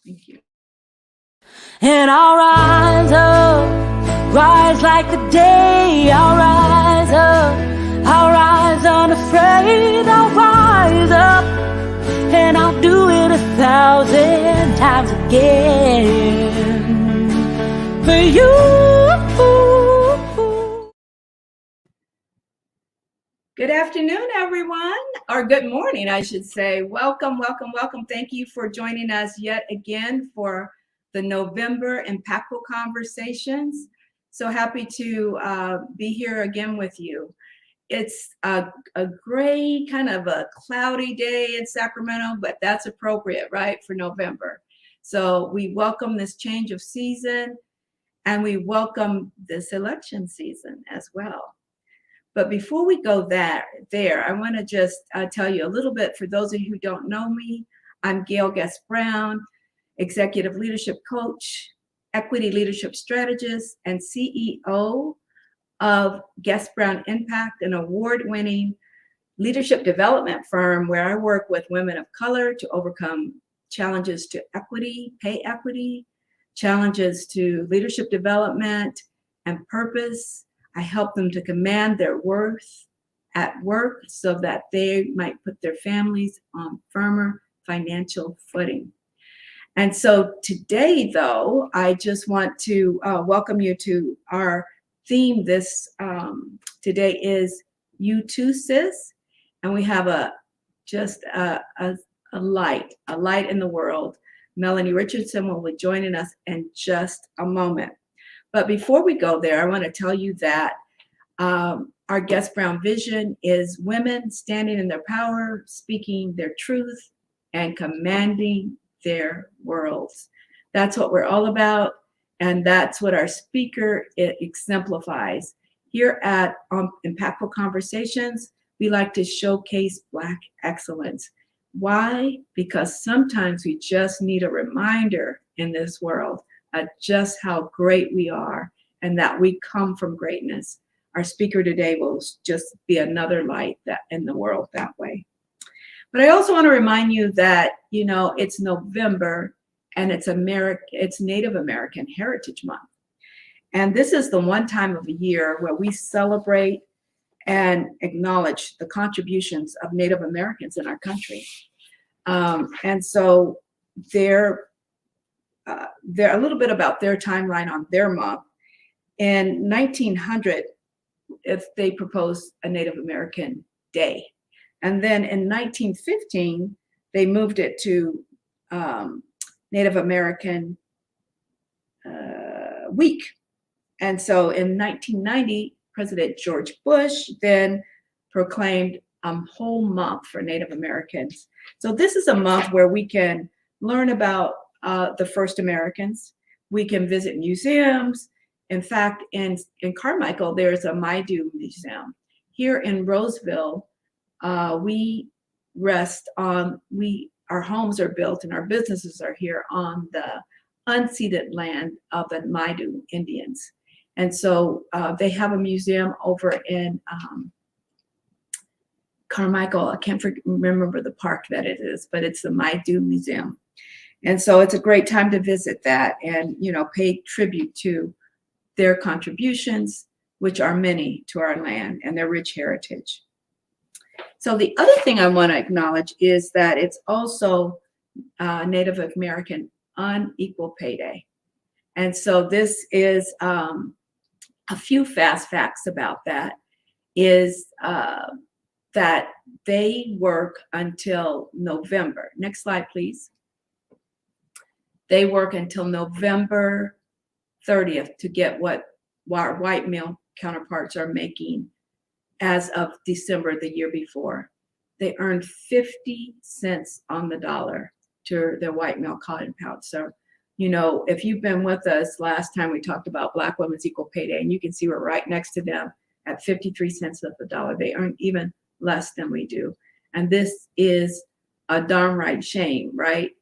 Thank you. And I'll rise up, rise like the day. I'll rise up, I'll rise unafraid. I'll rise up, and I'll do it 1,000 times again for you. Good afternoon, everyone, or good morning, I should say. Welcome, welcome, welcome. Thank you for joining us yet again for the November Impactful Conversations. So happy to be here again with you. It's a gray, kind of a cloudy day in Sacramento, but that's appropriate, right, for November. So we welcome this change of season, and we welcome this election season as well. But before we go there, I want to just tell you a little bit, for those of you who don't know me, I'm Gayle Brown, Executive Leadership Coach, Equity Leadership Strategist, and CEO of Guest Brown Impact, an award-winning leadership development firm where I work with women of color to overcome challenges to equity, pay equity, challenges to leadership development and purpose. I help them to command their worth at work so that they might put their families on firmer financial footing. And so today, though, I just want to welcome you to our theme. This today is You Too, Sis. And we have a light in the world. Mellonie Richardson will be joining us in just a moment. But before we go there, I want to tell you that our Guest Brown vision is women standing in their power, speaking their truth, and commanding their worlds. That's what we're all about, and that's what our speaker exemplifies. Here at Impactful Conversations, we like to showcase Black excellence. Why? Because sometimes we just need a reminder in this world just how great we are and that we come from greatness. Our speaker today will just be another light that in the world that way. But I also want to remind you that, you know, it's November and it's Native American Heritage Month. And this is the one time of the year where we celebrate and acknowledge the contributions of Native Americans in our country. And so they're a little bit about their timeline on their month. In 1900, if they proposed a Native American Day. And then in 1915, they moved it to Native American Week. And so in 1990, President George Bush then proclaimed a whole month for Native Americans. So this is a month where we can learn about the first Americans. We can visit museums. In fact, in Carmichael, there's a Maidu Museum. Here in Roseville, we rest on, our homes are built and our businesses are here on the unceded land of the Maidu Indians. And so they have a museum over in Carmichael. I can't remember the park that it is, but it's the Maidu Museum. And so it's a great time to visit that and, you know, pay tribute to their contributions, which are many to our land and their rich heritage. So the other thing I want to acknowledge is that it's also Native American Unequal Pay Day. And so this is a few fast facts about that is that they work until November. Next slide, please. They work until November 30th to get what our white male counterparts are making as of December the year before. They earned 50 cents on the dollar to their white male counterparts. So, you know, if you've been with us last time, we talked about Black Women's Equal Pay Day, and you can see we're right next to them at 53 cents of the dollar. They earn even less than we do. And this is a darn right shame, right?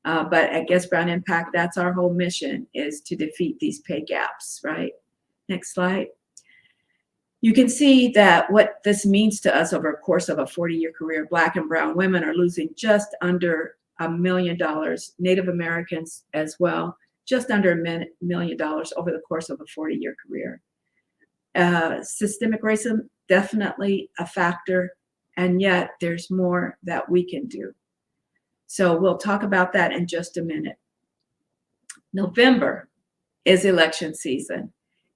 But at Guest Brown Impact, that's our whole mission, is to defeat these pay gaps, right? Next slide. You can see that what this means to us over a course of a 40-year career. Black and brown women are losing just under $1 million, Native Americans as well, just under $1 million over the course of a 40-year career. Systemic racism, definitely a factor, and yet there's more that we can do. So we'll talk about that in just a minute. November is election season.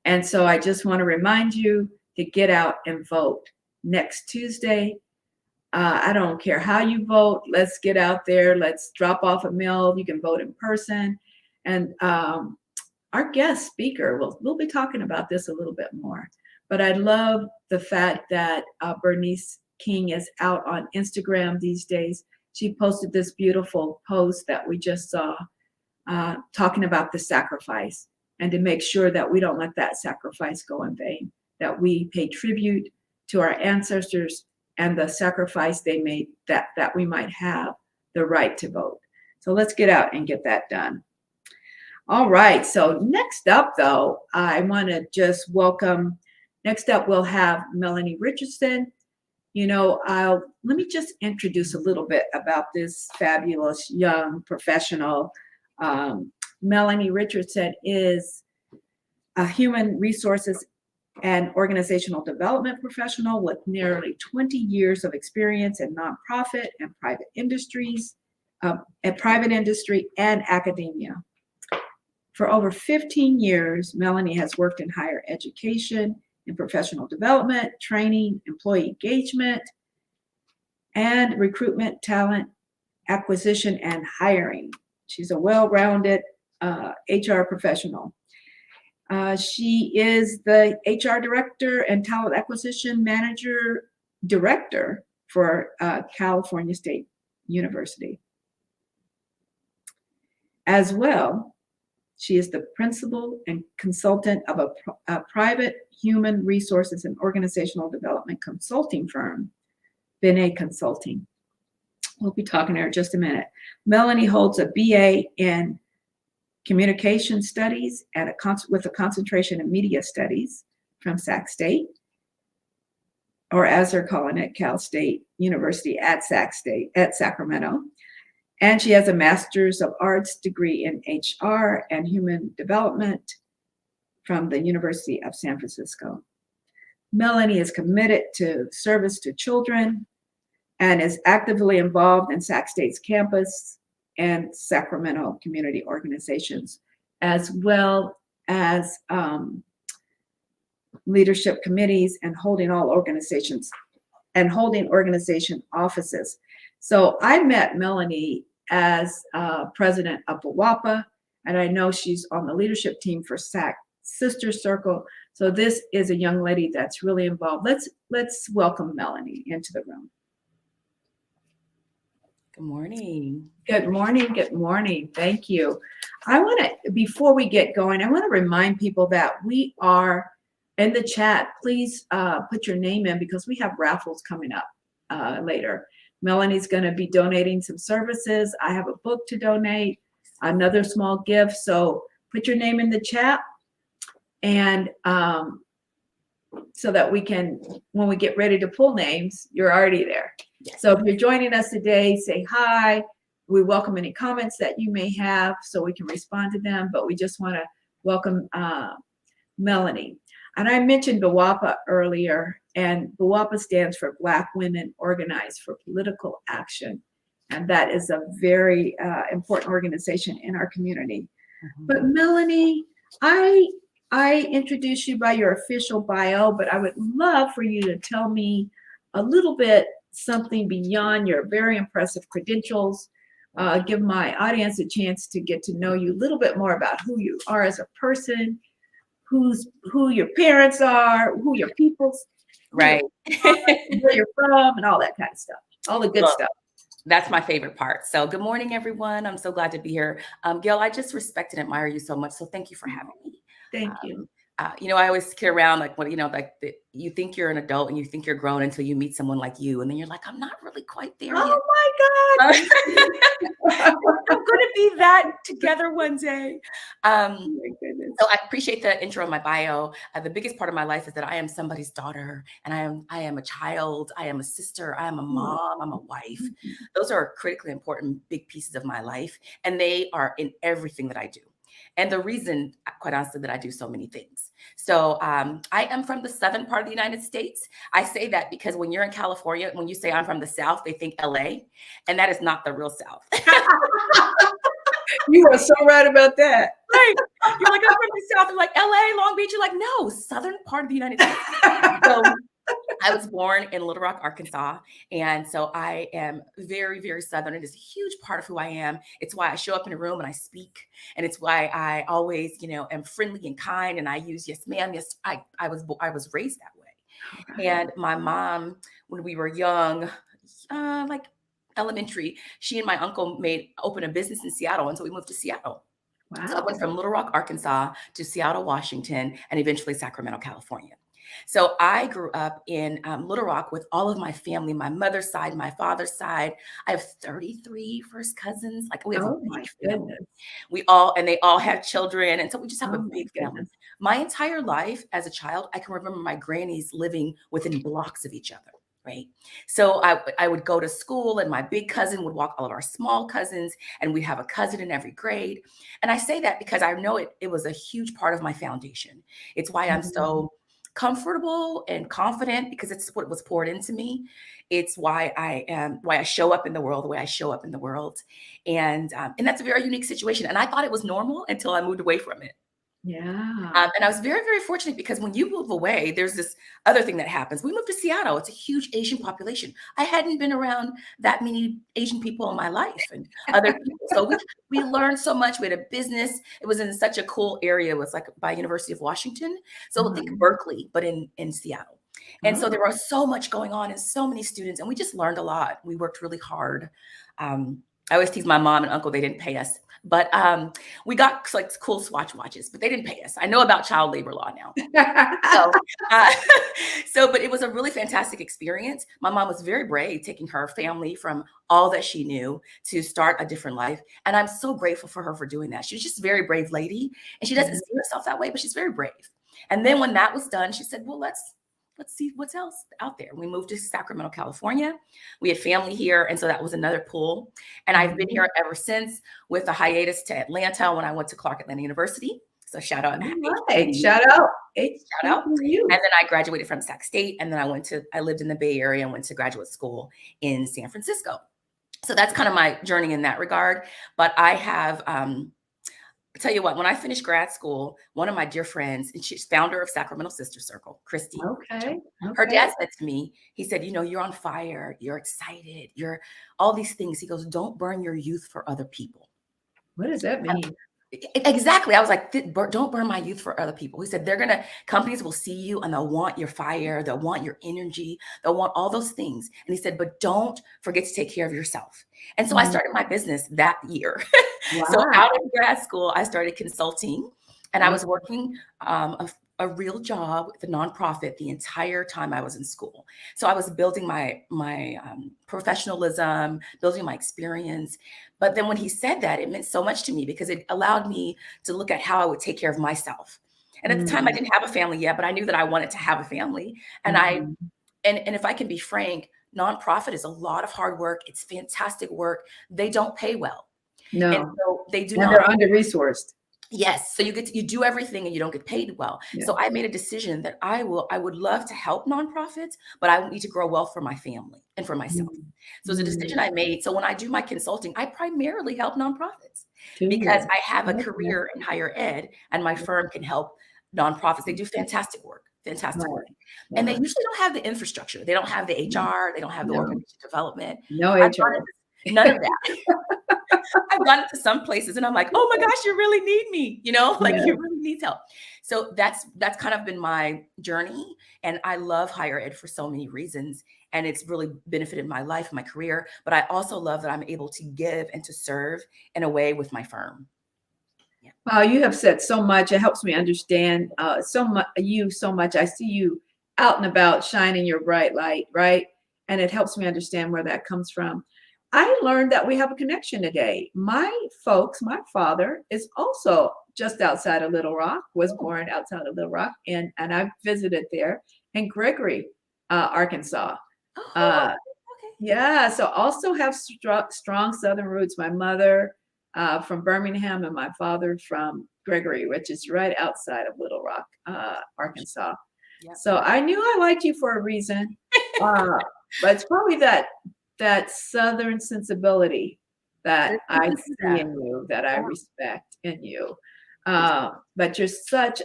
And so I just want to remind you to get out and vote next Tuesday. I don't care how you vote. Let's get out there. Let's drop off a mail. You can vote in person. And our guest speaker, we'll be talking about this a little bit more. But I love the fact that Bernice King is out on Instagram these days. She posted this beautiful post that we just saw talking about the sacrifice, and to make sure that we don't let that sacrifice go in vain, that we pay tribute to our ancestors and the sacrifice they made, that we might have the right to vote. So let's get out and get that done. All right, so next up though, I want to just welcome, next up we'll have Mellonie Richardson. You know, let me just introduce a little bit about this fabulous young professional. Mellonie Richardson is a human resources and organizational development professional with nearly 20 years of experience in nonprofit and private industries, private industry and academia. For over 15 years, Mellonie has worked in higher education, in professional development, training, employee engagement, and recruitment, talent acquisition, and hiring. She's a well-rounded HR professional. She is the HR director and talent acquisition manager director for California State University. As well, she is the principal and consultant of a private human resources and organizational development consulting firm, Bene Consulting. We'll be talking to her in just a minute. Mellonie holds a BA in Communication Studies and with a concentration in Media Studies from Sac State, or as they're calling it, Cal State University at Sac State at Sacramento. And she has a Master's of Arts degree in HR and Human Development from the University of San Francisco. Mellonie is committed to service to children and is actively involved in Sac State's campus and Sacramento community organizations, as well as leadership committees and holding organization offices. So I met Mellonie as president of BWAPA, and I know she's on the leadership team for SAC Sister Circle. So this is a young lady that's really involved. Let's welcome Mellonie into the room. Good morning. Good morning. Good morning. Thank you. Before we get going, I want to remind people that we are in the chat. Please put your name in because we have raffles coming up later. Mellonie's going to be donating some services. I have a book to donate, another small gift. So put your name in the chat, and so that we can, when we get ready to pull names, you're already there. Yes. So if you're joining us today, say hi. We welcome any comments that you may have so we can respond to them, but we just want to welcome Mellonie. And I mentioned BWAPA earlier, and BWAPA stands for Black Women Organized for Political Action. And that is a very important organization in our community. Mm-hmm. But Mellonie, I introduced you by your official bio, but I would love for you to tell me a little bit something beyond your very impressive credentials. Give my audience a chance to get to know you a little bit more about who you are as a person, who your parents are, who your people's, right, where you're from, and all that kind of stuff, all the good stuff. That's my favorite part. So good morning, everyone. I'm so glad to be here. Gayle, I just respect and admire you so much. So thank you for having me. Thank you. I always kid around like, you think you're an adult and you think you're grown until you meet someone like you. And then you're like, I'm not really quite there yet. Oh my God. I'm going to be that together one day. Oh my goodness. So I appreciate the intro of my bio. The biggest part of my life is that I am somebody's daughter, and I am a child. I am a sister. I am a mom. I'm a wife. Those are critically important big pieces of my life, and they are in everything that I do. And the reason, quite honestly, that I do so many things. So I am from the southern part of the United States. I say that because when you're in California, when you say I'm from the South, they think LA, and that is not the real South. You are so right about that. Right. You're like, I'm from the South. They're like, LA, Long Beach. You're like, no, southern part of the United States. So I was born in Little Rock, Arkansas. And so I am very, very southern. It is a huge part of who I am. It's why I show up in a room and I speak. And it's why I always, am friendly and kind. And I use yes, ma'am. Yes, I was raised that way. Okay. And my mom, when we were young, like elementary, she and my uncle opened a business in Seattle. And so we moved to Seattle. Wow. So I went from Little Rock, Arkansas to Seattle, Washington, and eventually Sacramento, California. So I grew up in Little Rock with all of my family, my mother's side, my father's side. I have 33 first cousins. Like we have a Oh my big family. goodness. They all have children. And so we just have Oh a my big family. goodness. My entire life as a child, I can remember my grannies living within blocks of each other. Right. So I would go to school and my big cousin would walk all of our small cousins, and we'd have a cousin in every grade. And I say that because I know it was a huge part of my foundation. It's why I'm so comfortable and confident, because it's what was poured into me. It's why I show up in the world the way I show up in the world. And that's a very unique situation. And I thought it was normal until I moved away from it. Yeah. And I was very, very fortunate because when you move away, there's this other thing that happens. We moved to Seattle. It's a huge Asian population. I hadn't been around that many Asian people in my life and other people. So we learned so much. We had a business. It was in such a cool area. It was like by University of Washington. So think Berkeley, but in Seattle. And so there was so much going on and so many students, and we just learned a lot. We worked really hard. I always tease my mom and uncle, they didn't pay us. But we got like cool Swatch watches, but they didn't pay us. I know about child labor law now. But it was a really fantastic experience. My mom was very brave, taking her family from all that she knew to start a different life. And I'm so grateful for her for doing that. She was just a very brave lady, and she doesn't see herself that way, but she's very brave. And then when that was done, she said, well, let's see what's else out there. We moved to Sacramento, California. We had family here. And so that was another pull. And I've been here ever since, with a hiatus to Atlanta when I went to Clark Atlanta University. So shout out. Shout out. Shout out. And then I graduated from Sac State. And then I lived in the Bay Area and went to graduate school in San Francisco. So that's kind of my journey in that regard. But I have, I tell you what, when I finished grad school, one of my dear friends, and she's founder of Sacramento Sister Circle, Christy. Okay. Her dad said to me, he said, you're on fire, you're excited, you're all these things. He goes, don't burn your youth for other people. What does that mean? Exactly. I was like, don't burn my youth for other people. He said, companies will see you and they'll want your fire. They'll want your energy. They'll want all those things. And he said, but don't forget to take care of yourself. And so I started my business that year. Wow. So out of grad school, I started consulting, and I was working a real job with a nonprofit the entire time I was in school. So I was building my professionalism, building my experience. But then when he said that, it meant so much to me because it allowed me to look at how I would take care of myself. And at the time I didn't have a family yet, but I knew that I wanted to have a family. And and if I can be frank, nonprofit is a lot of hard work. It's fantastic work. They don't pay well. No. And so they do and not. They're under-resourced. Yes. So you do everything and you don't get paid well. Yeah. So I made a decision that I would love to help nonprofits, but I need to grow wealth for my family and for myself. So it's a decision I made. So when I do my consulting, I primarily help nonprofits because I have a career in higher ed, and my firm can help nonprofits. They do fantastic work. Work. And they usually don't have the infrastructure. They don't have the HR. They don't have the organization development. No HR. None of that. I've gone to some places and I'm like, oh my gosh, you really need me, you really need help. So that's kind of been my journey. And I love higher ed for so many reasons. And it's really benefited my life, my career. But I also love that I'm able to give and to serve in a way with my firm. Wow, you have said so much. It helps me understand so much. I see you out and about shining your bright light, right? And it helps me understand where that comes from. I learned that we have a connection today. My father is also just outside of Little Rock, was Oh, born outside of Little Rock, and I visited there in Gregory, Arkansas. oh, Uh, okay. yeah, so also have strong Southern roots. My mother from Birmingham and my father from Gregory, which is right outside of Little Rock, Arkansas. Yep. So I knew I liked you for a reason, uh, but it's probably that Southern sensibility that There's I something to see that. in you, that I Yeah. respect in you. Thank you. But you're such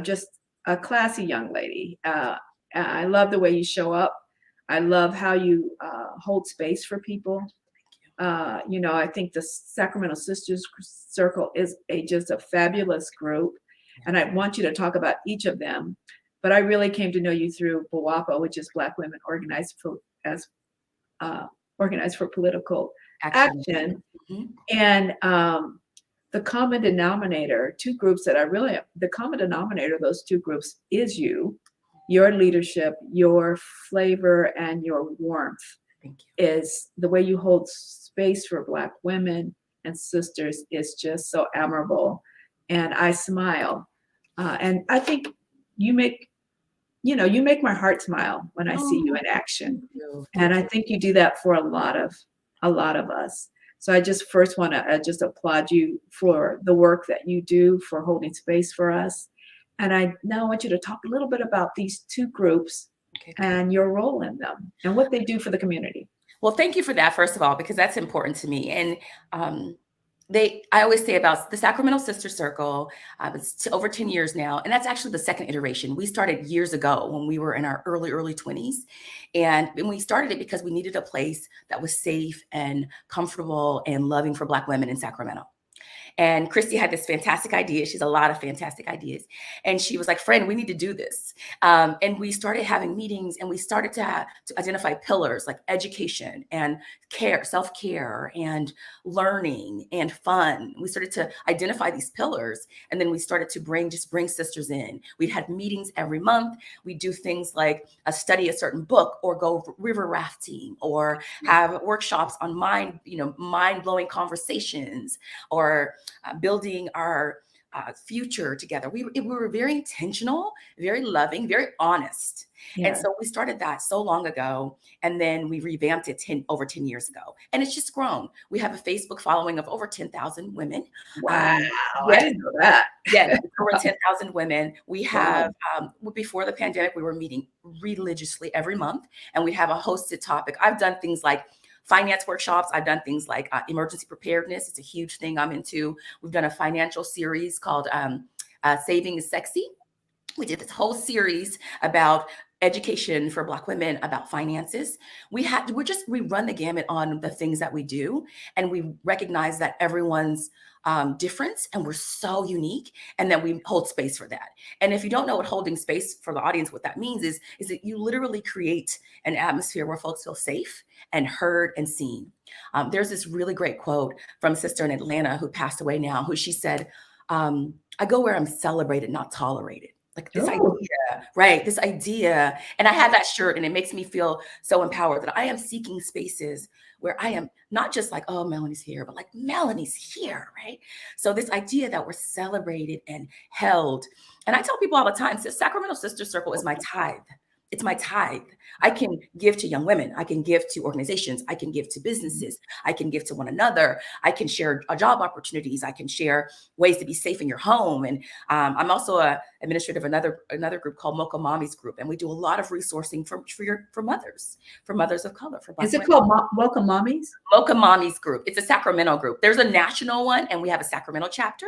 just a classy young lady. I love the way you show up. I love how you hold space for people. I think the Sacramento Sisters Circle is just a fabulous group, and I want you to talk about each of them. But I really came to know you through BWAPA, which is Black Women as uh, Organized for Political Action. Action, Mhm. and the common denominator, two groups that the common denominator of those two groups is your leadership, your flavor, and your warmth Thank you. is the way you hold space for Black women and sisters is just so admirable. And I smile. And I think you make, you make my heart smile when I see you Oh, in action. thank you. And Thank I you. think you do that for a lot of us. So I just first want to just applaud you for the work that you do for holding space for us. And I now want you to talk a little bit about these two groups Okay. and your role in them and what they do for the community. Well, thank you for that, first of all, because that's important to me. And um, I always say about the Sacramento Sister Circle, it's over 10 years now. And that's actually the second iteration. We started years ago when we were in our early 20s. And we started it because we needed a place that was safe and comfortable and loving for Black women in Sacramento. And Christy had this fantastic idea. She's a lot of fantastic ideas. And she was like, friend, we need to do this. And we started having meetings and we started to identify pillars like education and care, self-care and learning and fun. We started to identify these pillars. And then we started to bring sisters in. We'd had meetings every month. We do things like study a certain book or go river rafting or have workshops on mind-blowing conversations or building our future together. We were very intentional, very loving, very honest. And Yeah. so we started that so long ago, and then we revamped it over 10 years ago. And it's just grown. We have a Facebook following of over 10,000 women. Wow, I Yes, didn't know that. yes, it's over 10,000 women. We have, Wow. before the pandemic, we were meeting religiously every month, and we have a hosted topic. I've done things like finance workshops. I've done things like emergency preparedness. It's a huge thing I'm into. We've done a financial series called Saving is Sexy. We did this whole series about education for Black women about finances. We run the gamut on the things that we do, and we recognize that everyone's difference and we're so unique, and that we hold space for that. And if you don't know what holding space for the audience, what that means is that you literally create an atmosphere where folks feel safe and heard and seen. There's this really great quote from a sister in Atlanta who passed away now, who she said, I go where I'm celebrated, not tolerated. Like this idea, Oh, right? This idea. And I have that shirt and it makes me feel so empowered that I am seeking spaces where I am not just like, oh, Melonie's here, but like Melonie's here, right? So this idea that we're celebrated and held. And I tell people all the time, Sacramento Sister Circle is my tithe. It's my tithe. I can give to young women. I can give to organizations. I can give to businesses. I can give to one another. I can share job opportunities. I can share ways to be safe in your home. And I'm also a administrator of another group called Mocha Mommy's Group, and we do a lot of resourcing for mothers of color, for Black is it women. called Welcome Mommies? Mocha Mommy's Group. It's a Sacramento group. There's a national one, and we have a Sacramento chapter.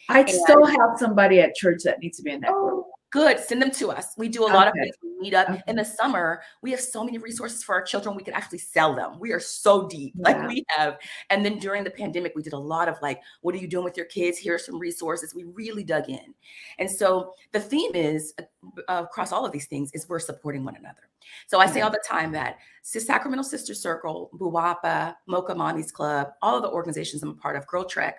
I And still have somebody at church that needs to be in that group. good. Send them to us. We do a lot of Okay. things. We meet up Okay. in the summer. We have so many resources for our children. We could actually sell them. We are so deep. Like Yeah. we have. And then during the pandemic, we did a lot of like, what are you doing with your kids? Here are some resources. We really dug in. And so the theme is across all of these things is we're supporting one another. So I say all the time that Sacramento Sister Circle, Buwapa, Mocha Mommy's Club, all of the organizations I'm a part of, Girl Trek,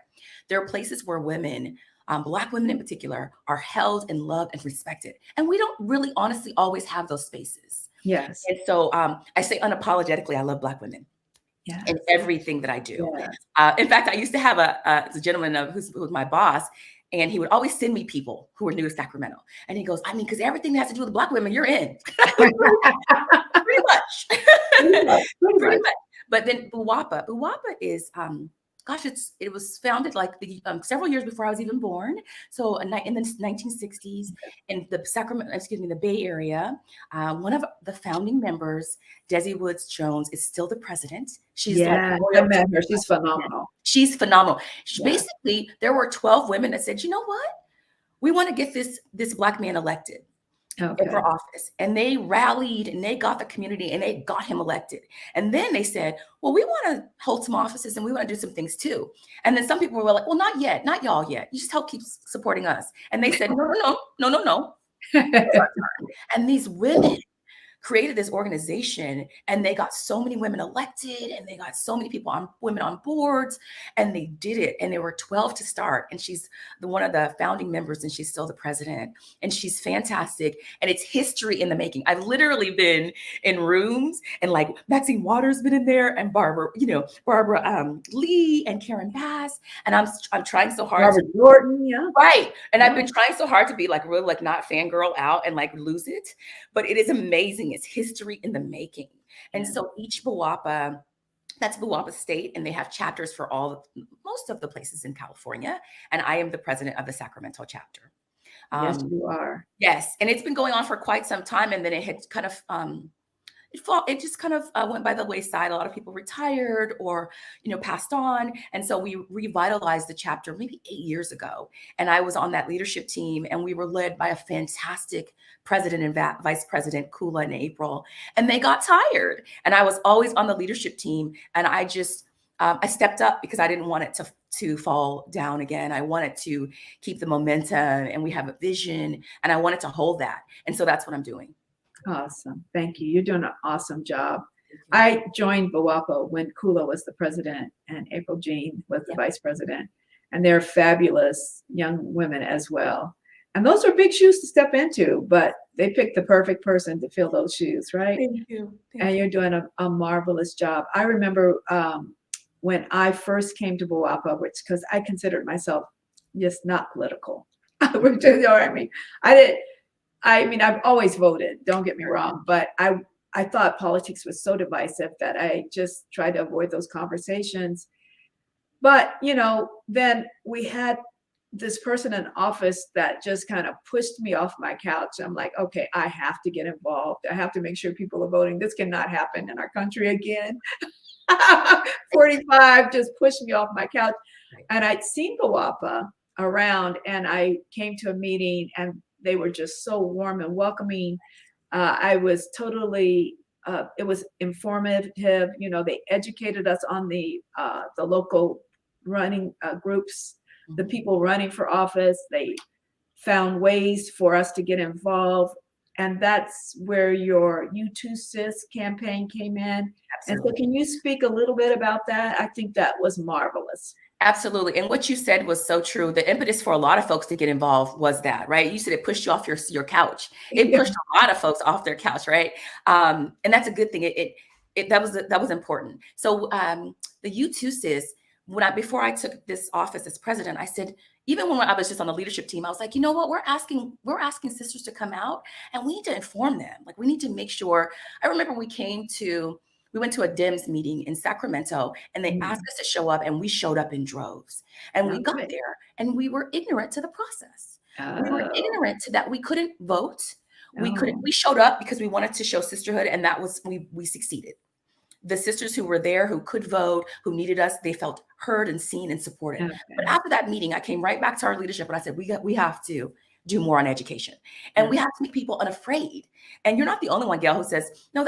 there are places where women, Black women in particular, are held and loved and respected. And we don't really honestly always have those spaces. Yes. And so I say unapologetically, I love Black women. Yes. In everything that I do. Yes. In fact, I used to have a gentleman who was my boss, and he would always send me people who were new to Sacramento. And he goes, I mean, because everything that has to do with Black women, you're in. Pretty much. Pretty much. But then Buwapa is, it was founded like several years before I was even born. So in the 1960s in the Bay Area, one of the founding members, Desi Woods Jones, is still the president. She's I met her. She's phenomenal. She's phenomenal. Basically, there were 12 women that said, you know what? We want to get this Black man elected. For office. And they rallied and they got the community and they got him elected. And then they said, well, we want to hold some offices and we want to do some things too. And then some people were like, well, not yet, not y'all yet. You just keep supporting us. And they said, no. And these women created this organization and they got so many women elected and they got so many women on boards, and they did it. And there were 12 to start. And she's one of the founding members and she's still the president, and she's fantastic. And it's history in the making. I've literally been in rooms and like Maxine Waters been in there, and Barbara Lee and Karen Bass. And I'm trying so hard. Barbara Jordan, yeah. Right. And I've been trying so hard to be like really like not fangirl out and like lose it. But it is amazing. It's history in the making. And so each Buwapa, that's Buwapa State, and they have chapters for most of the places in California. And I am the president of the Sacramento chapter. Yes, you are. Yes. And it's been going on for quite some time. And then it had kind of, it just kind of went by the wayside. A lot of people retired or, passed on. And so we revitalized the chapter maybe 8 years ago. And I was on that leadership team, and we were led by a fantastic president and vice president, Kula and April. And they got tired. And I was always on the leadership team. And I just, I stepped up because I didn't want it to fall down again. I wanted to keep the momentum, and we have a vision, and I wanted to hold that. And so that's what I'm doing. Awesome. Thank you. You're doing an awesome job. I joined Buwapa when Kula was the president and April Jean was the vice president. And they're fabulous young women as well. And those are big shoes to step into, but they picked the perfect person to fill those shoes, right? Thank you. And you're doing a marvelous job. I remember when I first came to Buwapa, which because I considered myself just not political. Which is, I've always voted, don't get me wrong, but I thought politics was so divisive that I just tried to avoid those conversations. But, then we had this person in office that just kind of pushed me off my couch. I'm like, okay, I have to get involved. I have to make sure people are voting. This cannot happen in our country again. 45 just pushed me off my couch. And I'd seen Buwapa around, and I came to a meeting, and they were just so warm and welcoming. I was totally, it was informative. They educated us on the local running groups, the people running for office. They found ways for us to get involved. And that's where your You Too, Sis campaign came in. Absolutely. And so can you speak a little bit about that? I think that was marvelous. Absolutely. And what you said was so true. The impetus for a lot of folks to get involved was that, right? You said it pushed you off your couch. It pushed a lot of folks off their couch, right? And that's a good thing. That was important. So the You Too, Sis, before I took this office as president, I said, even when I was just on the leadership team, I was like, you know what? We're asking sisters to come out, and we need to inform them. Like, we need to make sure. I remember we went to a DIMS meeting in Sacramento, and they asked us to show up, and we showed up in droves. And we got there, and we were ignorant to the process. We were ignorant to that. We couldn't vote. We showed up because we wanted to show sisterhood, and that was, we succeeded. The sisters who were there, who could vote, who needed us, they felt heard and seen and supported. Okay. But after that meeting, I came right back to our leadership, and I said, we have to do more on education, and we have to make people unafraid. And you're not the only one, Gayle, who says, no,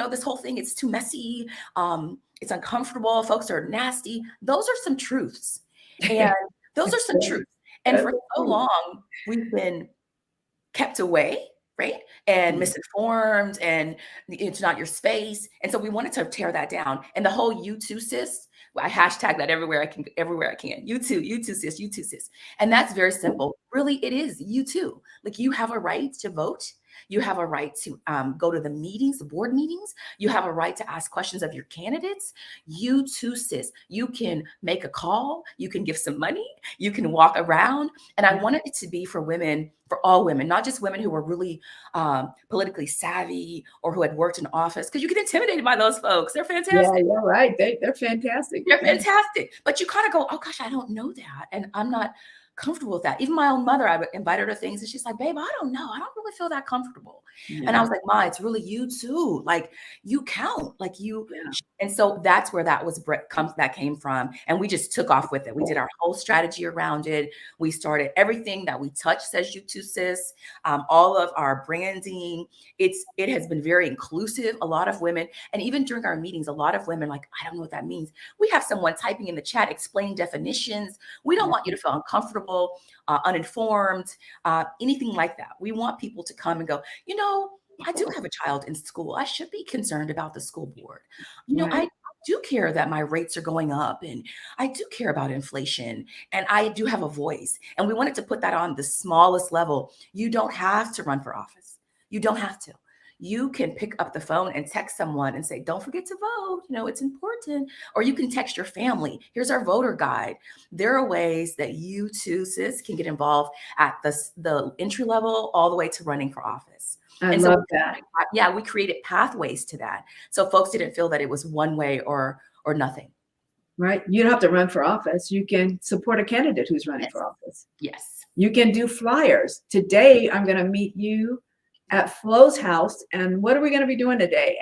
this whole thing, it's too messy. It's uncomfortable. Folks are nasty. Those are some truths. And those are some truths. And for so long, we've been kept away right? And Mhm. misinformed, and it's not your space. And so we wanted to tear that down. And the whole "You Too, Sis," I hashtag that everywhere I can, everywhere I can. You too, sis, you too, sis. And that's very simple. Really, it is you too. Like, you have a right to vote. You have a right to go to the meetings, the board meetings. You have a right to ask questions of your candidates. You too, sis. You can make a call. You can give some money. You can walk around. And I Yeah. wanted it to be for women, for all women, not just women who were really politically savvy or who had worked in office, because you get intimidated by those folks. They're Yeah, fantastic. you're right. They're fantastic. They're Yeah. fantastic. But you kind of go, oh gosh, I don't know that. And I'm not comfortable with that. Even my own mother, I would invite her to things and she's like, babe, I don't know. I don't really feel that comfortable. And I Yeah. was like, Ma, it's really you too. Like, you count. Like, you. Yeah. And so that's where that came from. And we just took off with it. We did our whole strategy around it. We started everything that we touch says "You Too, Sis." All of our branding. It has been very inclusive. A lot of women, and even during our meetings, a lot of women like, I don't know what that means. We have someone typing in the chat explaining definitions. We don't want you to feel uncomfortable, uninformed, anything like that. We want people to come and go, I do have a child in school. I should be concerned about the school board. I Right. do care that my rates are going up, and I do care about inflation, and I do have a voice. And we wanted to put that on the smallest level. You don't have to run for office. You don't have to. You can pick up the phone and text someone and say, don't forget to vote. It's important. Or you can text your family. Here's our voter guide. There are ways that you too, sis, can get involved at the entry level all the way to running for office. I And so, love that. yeah, we created pathways to that. So folks didn't feel that it was one way or nothing. Right. You don't have to run for office. You can support a candidate who's running Yes. for office. Yes. You can do flyers. Today, I'm going to meet you at Flo's house. And what are we going to be doing today?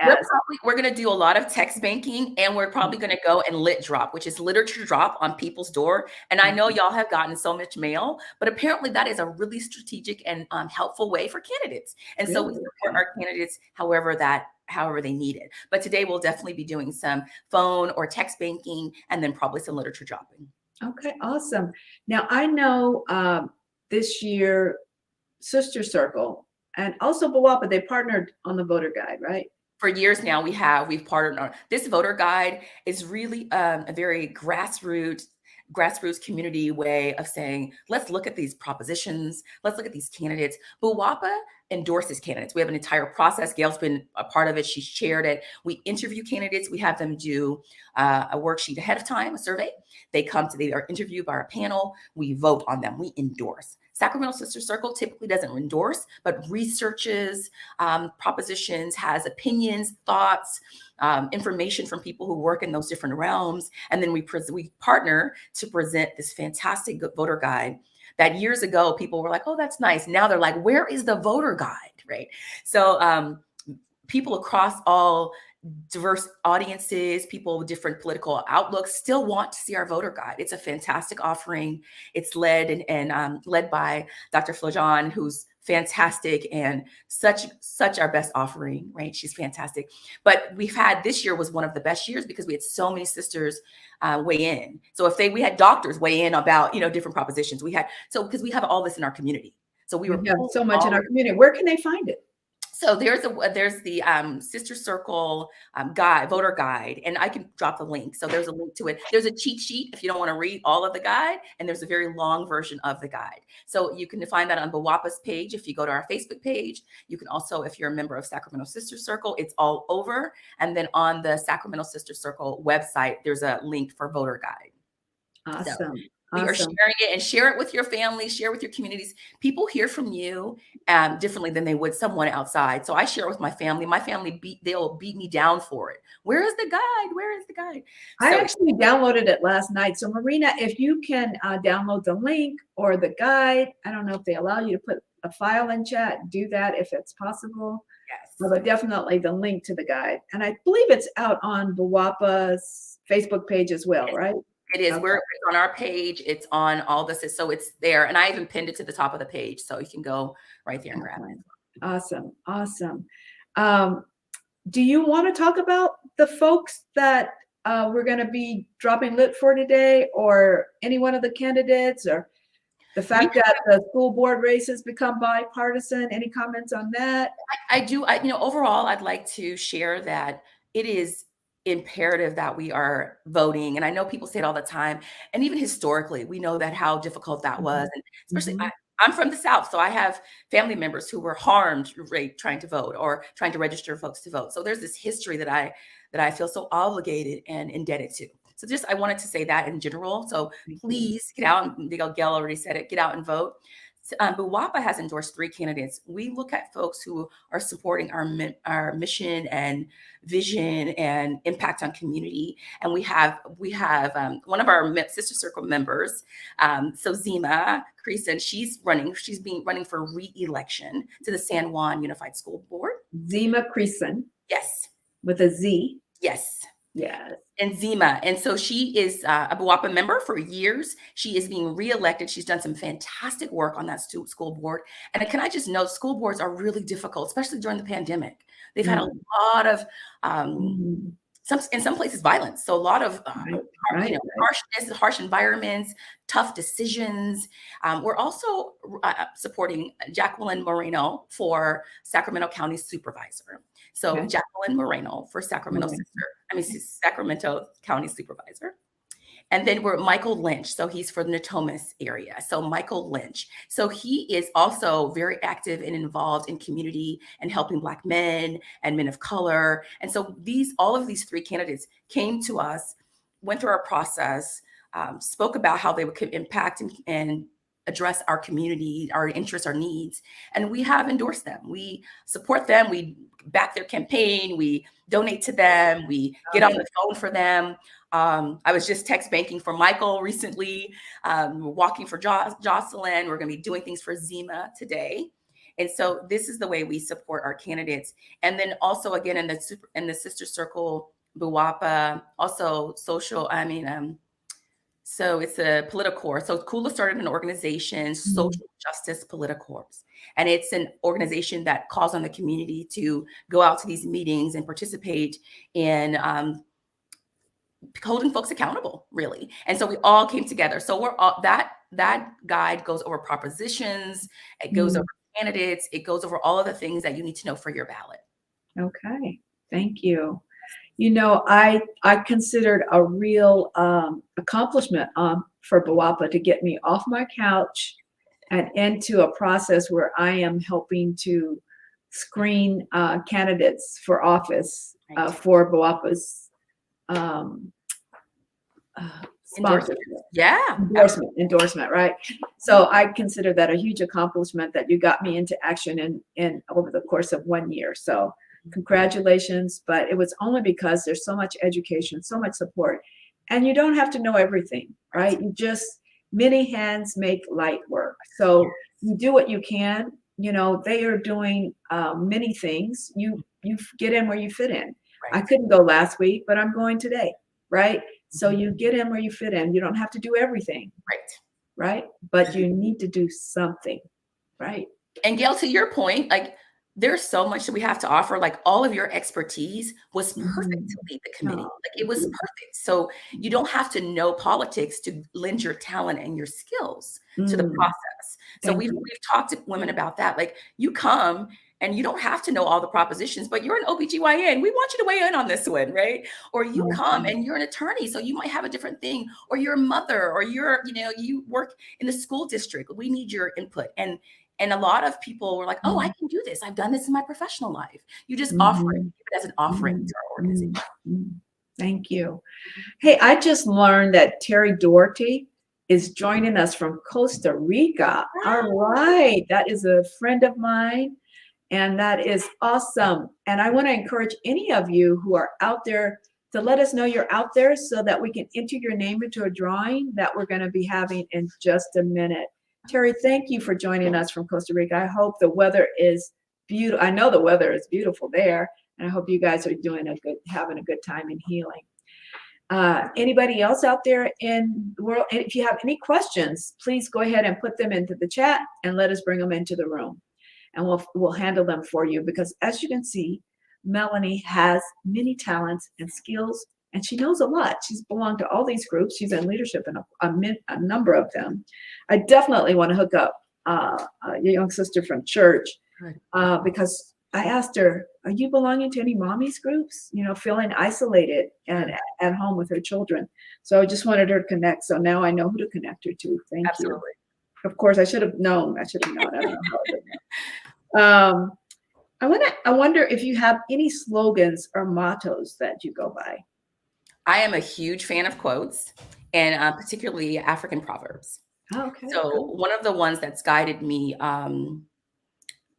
We're going to do a lot of text banking, and we're probably going to go and lit drop, which is literature drop on people's door. And I know y'all have gotten so much mail, but apparently that is a really strategic and helpful way for candidates. And so we Really? support our candidates however they need it. But today we'll definitely be doing some phone or text banking, and then probably some literature dropping. Okay, awesome. Now I know this year, Sister Circle and also Bawapa, they partnered on the voter guide, right? For years now, we've partnered on this voter guide. Is really a very grassroots community way of saying, let's look at these propositions, let's look at these candidates. Buwapa endorses candidates. We have an entire process. Gayle's been a part of it. She's chaired it. We interview candidates. We have them do a worksheet ahead of time, a survey. They are interviewed by our panel. We vote on them. We endorse. Sacramento Sister Circle typically doesn't endorse, but researches propositions, has opinions, thoughts, information from people who work in those different realms. And then we partner to present this fantastic voter guide that years ago people were like, oh, that's nice. Now they're like, where is the voter guide, right? So people across all diverse audiences, people with different political outlooks still want to see our voter guide. It's a fantastic offering. It's led by Dr. Flojan, who's fantastic and such our best offering, right? She's fantastic. But this year was one of the best years because we had so many sisters weigh in. So we had doctors weigh in about, different propositions. Because we have all this in our community. So we have so much in our community. Where can they find it? So there's the Sister Circle voter guide, and I can drop the link. So there's a link to it. There's a cheat sheet if you don't want to read all of the guide, and there's a very long version of the guide. So you can find that on Bawapa's page if you go to our Facebook page. You can also, if you're a member of Sacramento Sister Circle, it's all over. And then on the Sacramento Sister Circle website, there's a link for voter guide. Awesome. So we are sharing it, and share it with your family, share with your communities. People hear from you differently than they would someone outside. So I share it with my family. My family they'll beat me down for it. Where is the guide? Where is the guide? I actually downloaded it last night. So Marina, if you can download the link or the guide, I don't know if they allow you to put a file in chat, do that if it's possible. Yes. But definitely the link to the guide. And I believe it's out on Bawapa's Facebook page as well, right? It is. Okay. It's on our page. It's on all this. So it's there. And I even pinned it to the top of the page. So you can go right there and grab it. Awesome. Awesome. Do you want to talk about the folks that we're going to be dropping lit for today, or any one of the candidates, or The fact that the school board race has become bipartisan, any comments on that? I do. Overall, I'd like to share that it is imperative that we are voting. And I know people say it all the time. And even historically, we know that how difficult that was. Mhm. And especially, Mhm. I'm from the South, so I have family members who were harmed, right, trying to vote or trying to register folks to vote. So there's this history that I feel so obligated and indebted to. So just I wanted to say that in general. So Thank you. please get out. And Gayle already said it. Get out and vote. BWAPA has endorsed 3 candidates. We look at folks who are supporting our mission and vision and impact on community. And we have one of our sister circle members, so Zima Creason. She's been running for re-election to the San Juan Unified School Board. Zima Creason Yes, with a Z. yes. Yes. And Zima. And so she is a BWAPA member for years. She is being reelected. She's done some fantastic work on that school board. And can I just note, school boards are really difficult, especially during the pandemic. They've had a lot of, Mhm. in some places, violence. So a lot of, Right. harshness, harsh environments, tough decisions. We're also supporting Jacqueline Moreno for Sacramento County Supervisor. So Okay. Jacqueline Moreno for Sacramento Okay. Sacramento County Supervisor. And then we're Michael Lynch. So he's for the Natomas area. So Michael Lynch. So he is also very active and involved in community and helping Black men and men of color. And so all of these 3 candidates came to us, went through our process, spoke about how they could impact and address our community, our interests, our needs. And we have endorsed them. We support them. We back their campaign. We donate to them. We get on the phone for them. I was just text banking for Michael recently. We're walking for Jocelyn. We're going to be doing things for Zima today. And so this is the way we support our candidates. And then also again in the sister circle, BWAPA, also so it's a Politicorps. So Kula started an organization, Social Justice Politicorps. And it's an organization that calls on the community to go out to these meetings and participate in holding folks accountable, really. And so we all came together. So we're all that guide goes over propositions, it goes over candidates, it goes over all of the things that you need to know for your ballot. Okay. Thank you. I considered a real accomplishment for BWAPA to get me off my couch and into a process where I am helping to screen candidates for office for BWAPA's sponsorship. Yeah. Endorsement, right? So I consider that a huge accomplishment that you got me into action in over the course of 1 year. So congratulations, but it was only because there's so much education, so much support, and you don't have to know everything, right? Many hands make light work. So you do what you can. They are doing many things. You get in where you fit in. Right. I couldn't go last week, but I'm going today, right? So you get in where you fit in. You don't have to do everything, right? But you need to do something, right? And Gayle, to your point, there's so much that we have to offer. Like all of your expertise was perfect to lead the committee. Like it was perfect. So you don't have to know politics to lend your talent and your skills to the process. So we've talked to women about that. Like you come and you don't have to know all the propositions, but you're an OBGYN. We want you to weigh in on this one, right? Or you come and you're an attorney, so you might have a different thing. Or you're a mother, or you work in the school district. We need your input. And a lot of people were like, oh, I can do this. I've done this in my professional life. You just offer it, give it as an offering to our organization. Thank you. Hey, I just learned that Terry Doherty is joining us from Costa Rica. All right. That is a friend of mine, and that is awesome. And I want to encourage any of you who are out there to let us know you're out there so that we can enter your name into a drawing that we're going to be having in just a minute. Terry, thank you for joining us from Costa Rica. I hope the weather is beautiful. I know the weather is beautiful there, and I hope you guys are having a good time and healing. Anybody else out there in the world? If you have any questions, please go ahead and put them into the chat and let us bring them into the room, and we'll handle them for you. Because as you can see, Mellonie has many talents and skills and she knows a lot. She's belonged to all these groups. She's in leadership in a number of them. I definitely want to hook up your young sister from church because I asked her, are you belonging to any mommy's groups? Feeling isolated and at home with her children. So I just wanted her to connect. So now I know who to connect her to. Thank you. Of course, I should have known. I don't know how I did know. I wonder if you have any slogans or mottos that you go by. I am a huge fan of quotes, and particularly African proverbs. Oh, okay. So one of the ones that's guided me,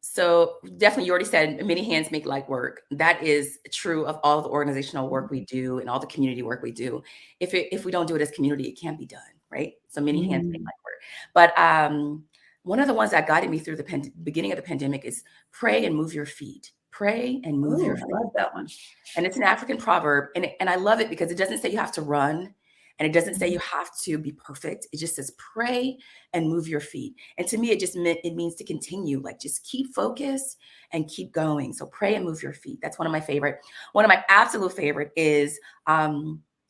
so definitely you already said many hands make light work. That is true of all the organizational work we do and all the community work we do. If we don't do it as community, it can't be done, right? So many hands make light work. But one of the ones that guided me through the beginning of the pandemic is pray and move your feet. Pray and move your feet. I love that one. And it's an African proverb. And I love it because it doesn't say you have to run. And it doesn't say you have to be perfect. It just says pray and move your feet. And to me, it means to continue, like just keep focused and keep going. So pray and move your feet. That's one of my favorite. One of my absolute favorite is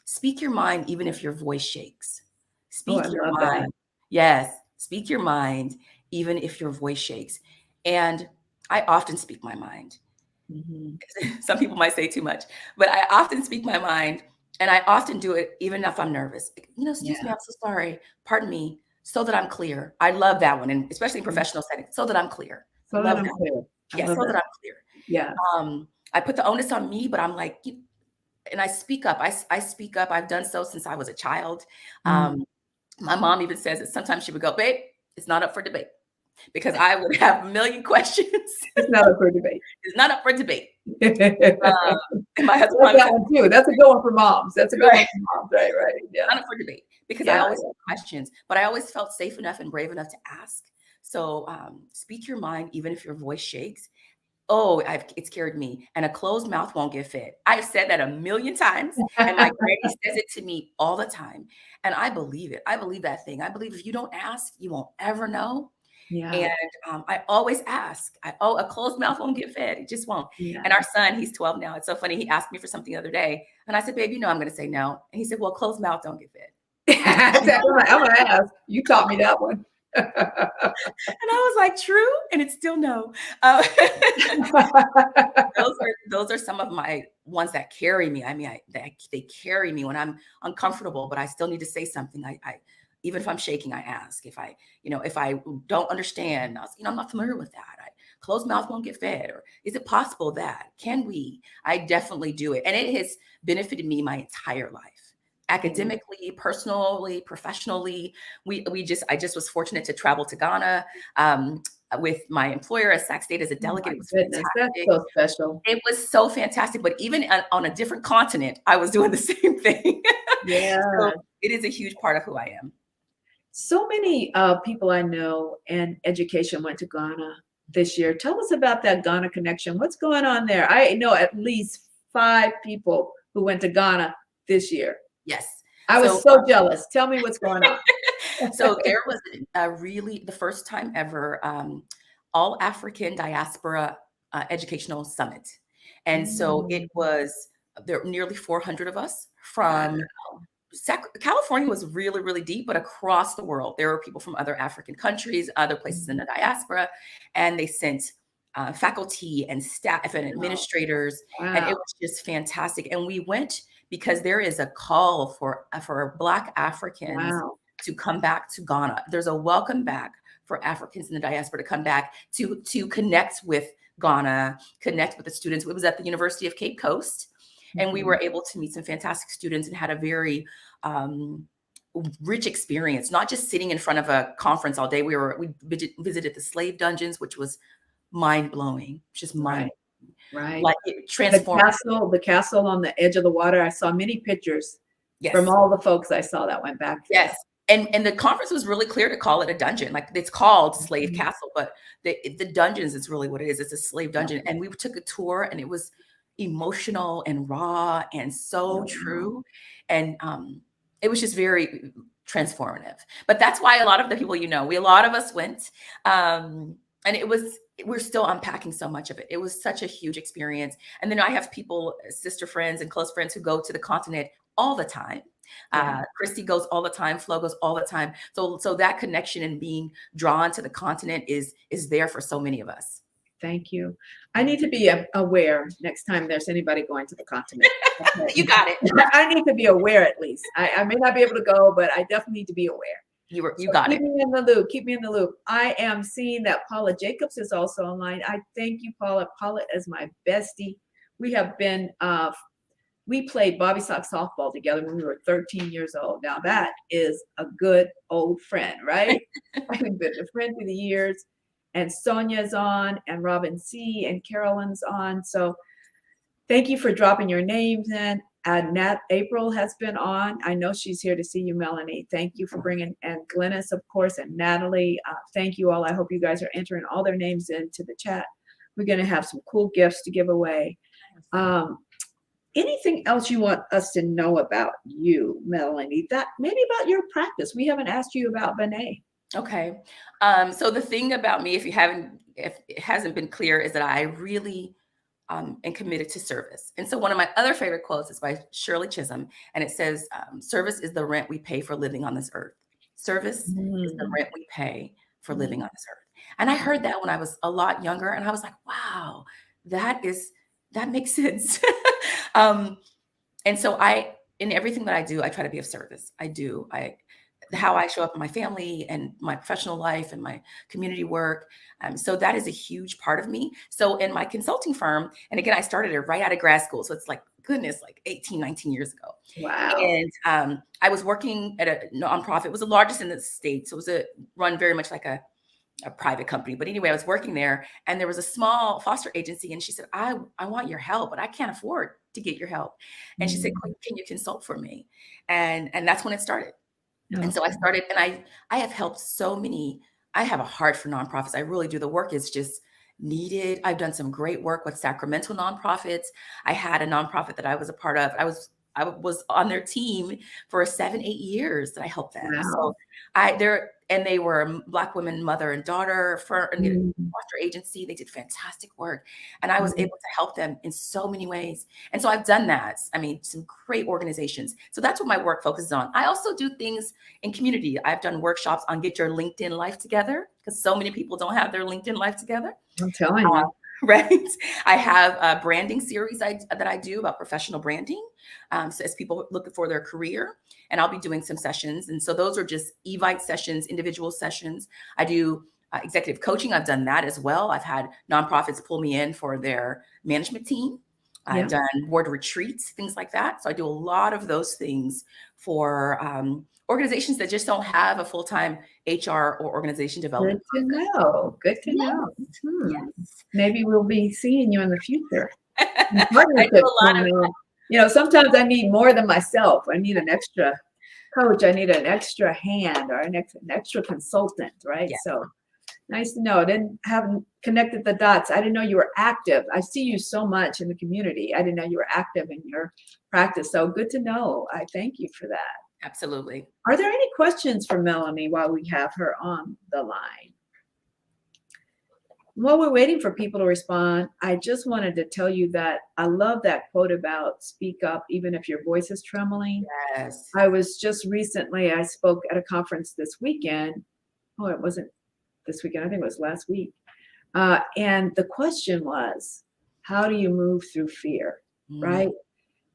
speak your mind even if your voice shakes. Speak your mind. That. Yes, speak your mind even if your voice shakes. And I often speak my mind. Mm-hmm. Some people might say too much, but I often speak my mind. And I often do it even if I'm nervous. Excuse me, I'm so sorry. Pardon me, so that I'm clear. I love that one, and especially in professional settings, so that I'm clear. So that I'm clear. Yeah, so that I'm clear. Yeah. I put the onus on me, but I'm like, and I speak up. I speak up. I've done so since I was a child. My mom even says that sometimes she would go, babe, it's not up for debate. Because I would have a million questions. It's not up for debate. It's not up for debate. And my husband that one too. That's a good one for moms. That's a good one for moms. Right. Yeah. Not up for debate because I always have questions, but I always felt safe enough and brave enough to ask. So speak your mind, even if your voice shakes. Oh, it scared me. And a closed mouth won't get fed. I've said that a million times, and my granny says it to me all the time. And I believe it. I believe that thing. I believe if you don't ask, you won't ever know. Yeah. And I always ask. A closed mouth won't get fed. It just won't. Yeah. And our son, he's 12 now. It's so funny. He asked me for something the other day. And I said, babe, I'm going to say no. And he said, well, closed mouth don't get fed. I'm going to ask. You taught me that one. And I was like, true? And it's still no. Those are some of my ones that carry me. I mean, they carry me when I'm uncomfortable, but I still need to say something. Even if I'm shaking, I ask. If I don't understand, I'm not familiar with that. Closed mouth won't get fed. Or is it possible that? Can we? I definitely do it. And it has benefited me my entire life. Academically, personally, professionally. I just was fortunate to travel to Ghana with my employer as Sac State as a delegate. It was fantastic. That's so special. It was so fantastic. But even on a different continent, I was doing the same thing. Yeah. So it is a huge part of who I am. So many people I know in education went to Ghana this year. Tell us about that Ghana connection. What's going on there? I know at least 5 people who went to Ghana this year. Yes. I was so jealous. Tell me what's going on. So there was really the first time ever all African diaspora educational summit. And so there were nearly 400 of us from California was really, really deep, but across the world, there were people from other African countries, other places in the diaspora, and they sent faculty and staff and administrators, and it was just fantastic. And we went because there is a call for Black Africans to come back to Ghana. There's a welcome back for Africans in the diaspora to come back to connect with Ghana, connect with the students. It was at the University of Cape Coast. And we were able to meet some fantastic students and had a very rich experience, not just sitting in front of a conference all day. We visited the slave dungeons, which was mind-blowing, just mind-blowing. Right. Like it transformed. The castle on the edge of the water. I saw many pictures from all the folks I saw that went back. Yes. And the conference was really clear to call it a dungeon. Like it's called Slave Castle, but the dungeons is really what it is. It's a slave dungeon. And we took a tour and it was emotional and raw and so true. And it was just very transformative. But that's why a lot of the people, a lot of us went. And it was we're still unpacking so much of it. It was such a huge experience. And then I have people, sister friends and close friends who go to the continent all the time. Yeah. Christy goes all the time. Flo goes all the time. So that connection and being drawn to the continent is there for so many of us. Thank you. I need to be aware next time there's anybody going to the continent. Okay. You got it. I need to be aware at least. I may not be able to go, but I definitely need to be aware. You So got keep it. me in the loop. Keep me in the loop. I am seeing that Paula Jacobs is also online. I thank you, Paula. Paula is my bestie. We have been, we played Bobby Sock softball together when we were 13 years old. Now that is a good old friend, right? I've been a friend through the years. And Sonia's on, and Robin C. and Carolyn's on. So thank you for dropping your names in. April has been on. I know she's here to see you, Melanie. Thank you for bringing, and Glennis, of course, and Natalie. Thank you all. I hope you guys are entering all their names into the chat. We're going to have some cool gifts to give away. Anything else you want us to know about you, Melanie? That maybe about your practice. We haven't asked you about Benet. Okay. So the thing about me, if it hasn't been clear, is that I really am committed to service. And so one of my other favorite quotes is by Shirley Chisholm, and it says, service is the rent we pay for living on this earth. Service is the rent we pay for living on this earth. And I heard that when I was a lot younger, and I was like, wow, that makes sense. And so in everything that I do, I try to be of service. How I show up in my family and my professional life and my community work. So that is a huge part of me. So in my consulting firm, and again, I started it right out of grad school. So it's like 18, 19 years ago. Wow. And I was working at a nonprofit. It was the largest in the States. So it was run very much like a private company. But anyway, I was working there, and there was a small foster agency. And she said, I want your help, but I can't afford to get your help. And she said, can you consult for me? And that's when it started. And so I started, and I have helped so many. I have a heart for nonprofits. I really do. The work is just needed. I've done some great work with Sacramento nonprofits. I had a nonprofit that I was a part of. I was on their team for 7-8 years that I helped them. Wow. So they were a Black women, mother and daughter for a foster agency. They did fantastic work, and I was able to help them in so many ways. And so I've done that. I mean, some great organizations. So that's what my work focuses on. I also do things in community. I've done workshops on get your LinkedIn life together, because so many people don't have their LinkedIn life together. I'm telling you. Right. I have a branding series that I do about professional branding. So as people looking for their career, and I'll be doing some sessions. And so those are just Evite sessions, individual sessions. I do executive coaching. I've done that as well. I've had nonprofits pull me in for their management team. I've done board retreats, things like that. So I do a lot of those things for organizations that just don't have a full-time HR or organization development. Good to know. Good to know. Yes. Maybe we'll be seeing you in the future. I do a lot of Sometimes I need more than myself. I need an extra coach. I need an extra hand, or an extra consultant, right? Yeah. So nice to know. I haven't connected the dots. I didn't know you were active. I see you so much in the community. I didn't know you were active in your practice. So good to know. I thank you for that. Absolutely. Are there any questions for Melanie while we have her on the line? While we're waiting for people to respond, I just wanted to tell you that I love that quote about speak up, even if your voice is trembling. Yes. I spoke at a conference this weekend. Oh, it wasn't this weekend. I think it was last week. And the question was, how do you move through fear, right?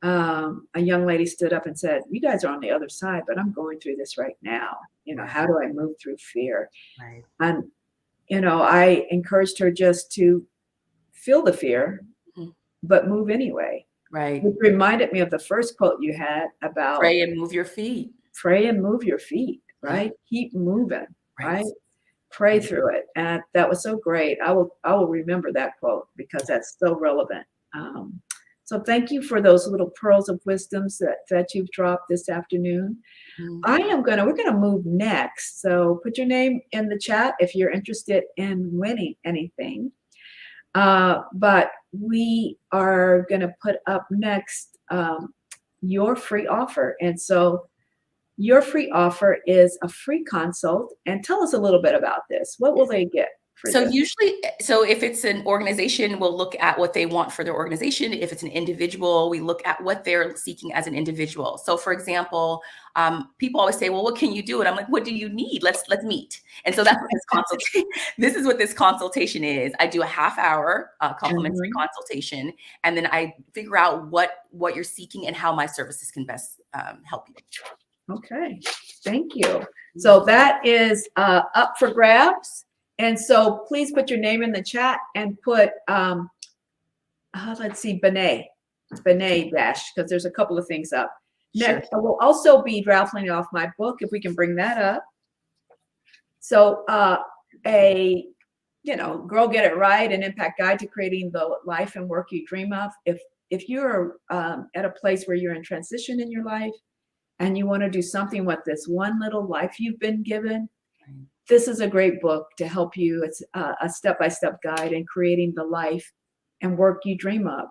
A young lady stood up and said, you guys are on the other side, but I'm going through this right now. How do I move through fear? Right. And, I encouraged her just to feel the fear, but move anyway. Right. It reminded me of the first quote you had about pray and move your feet. Pray and move your feet, right? Keep moving, right? Pray through it. And that was so great. I will remember that quote, because that's so relevant. So thank you for those little pearls of wisdoms that you've dropped this afternoon. We're going to move next. So put your name in the chat if you're interested in winning anything. But we are going to put up next your free offer. And so your free offer is a free consult. And tell us a little bit about this. What will they get? for So this? usually, so if it's an organization, we'll look at what they want for their organization. If it's an individual, we look at what they're seeking as an individual. So for example, people always say, well, what can you do? And I'm like, what do you need? Let's meet. And so that's what this consultation, this is what this consultation is. I do a half-hour complimentary Mhm. consultation, and then I figure out what you're seeking and how my services can best help you. Okay, thank you. So that is up for grabs. And so please put your name in the chat and put, let's see, Benet Dash, because there's a couple of things up. Sure. Next, we'll also be raffling off my book, if we can bring that up. So Girl Get It Right, an impact guide to creating the life and work you dream of. If you're at a place where you're in transition in your life and you want to do something with this one little life you've been given, this is a great book to help you. It's a step-by-step guide in creating the life and work you dream of.